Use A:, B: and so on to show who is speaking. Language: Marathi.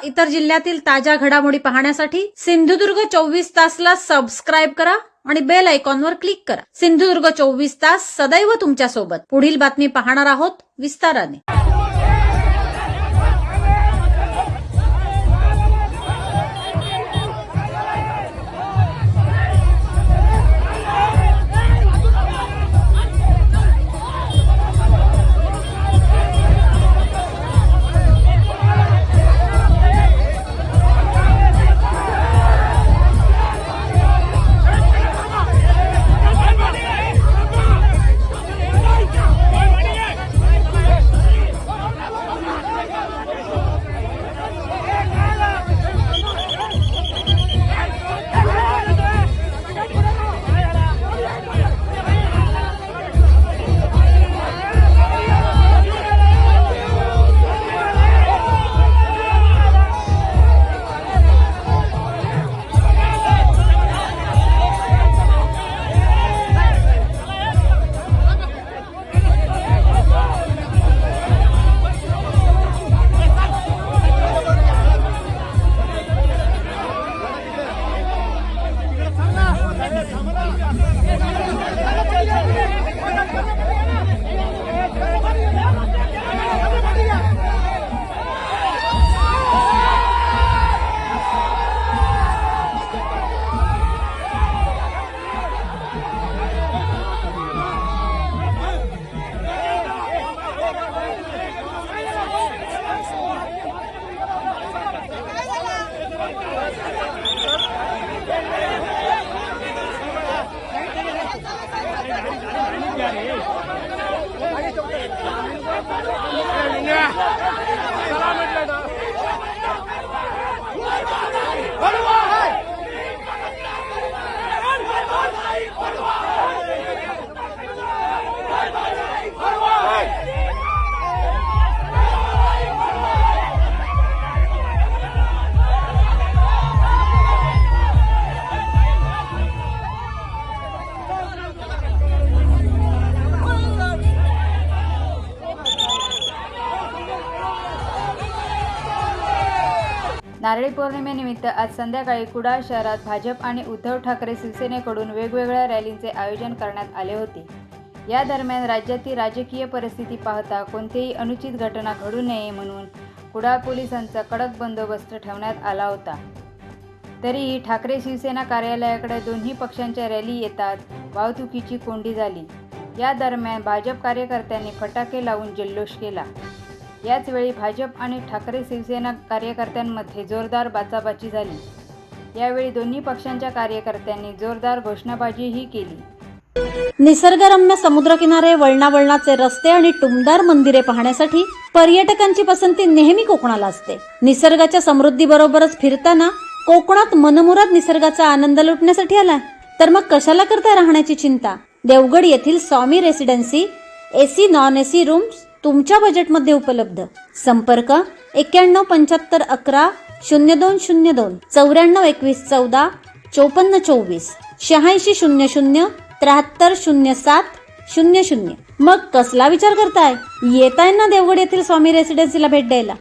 A: इतर जिल्ह्यातील ताज्या घडामोडी पाहण्यासाठी सिंधुदुर्ग 24 तासला सबस्क्राइब करा आणि बेल आयकॉनवर क्लिक करा। सिंधुदुर्ग 24 तास सदैव तुमच्या सोबत। पुढील बातमी पाहणार आहोत विस्ताराने।
B: नारळी पौर्णिमेनिमित्त आज संध्याकाळी कुडाळ शहरात भाजप आणि उद्धव ठाकरे शिवसेनेकडून वेगवेगळ्या रॅलींचे आयोजन करण्यात आले होते। या दरम्यान राज्यातील राजकीय परिस्थिती पाहता कोणतीही अनुचित घटना घडू नये म्हणून कुडाळ पोलिसांचा कडक बंदोबस्त ठेवण्यात आला होता। तरीही ठाकरे शिवसेना कार्यालयाकडे दोन्ही पक्षांच्या रॅली येतात वाहतुकीची कोंडी झाली। या दरम्यान भाजप कार्यकर्त्यांनी फटाके लावून जल्लोष केला। याचवेळी भाजप आणि ठाकरे शिवसेना कार्यकर्त्यांमध्ये जोरदार बाचाबाची झाली। यावेळी दोन्ही पक्षांच्या कार्यकर्त्यांनी जोरदार घोषणाबाजीही केली।
A: निसर्गरम्य समुद्रकिनारे, वळणावळणाचे रस्ते आणि टुमदार मंदिरे पाहण्यासाठी पर्यटकांची पसंती नेहमी कोकणाला असते। निसर्गाच्या समृद्धीबरोबरच फिरताना कोकणात मनमुराद निसर्गाचा आनंद लुटण्यासाठी आला तर मग कशाला करताय राहण्याची चिंता। देवगड येथील Swami residency AC non AC rooms तुमच्या बजेटमध्ये उपलब्ध। संपर्क 91 75 11 0202 94 21 14 54 24 86 00 73 07 00। मग कसला विचार करताय, येताय ना देवगड येथील स्वामी रेसिडेन्सीला भेट द्यायला।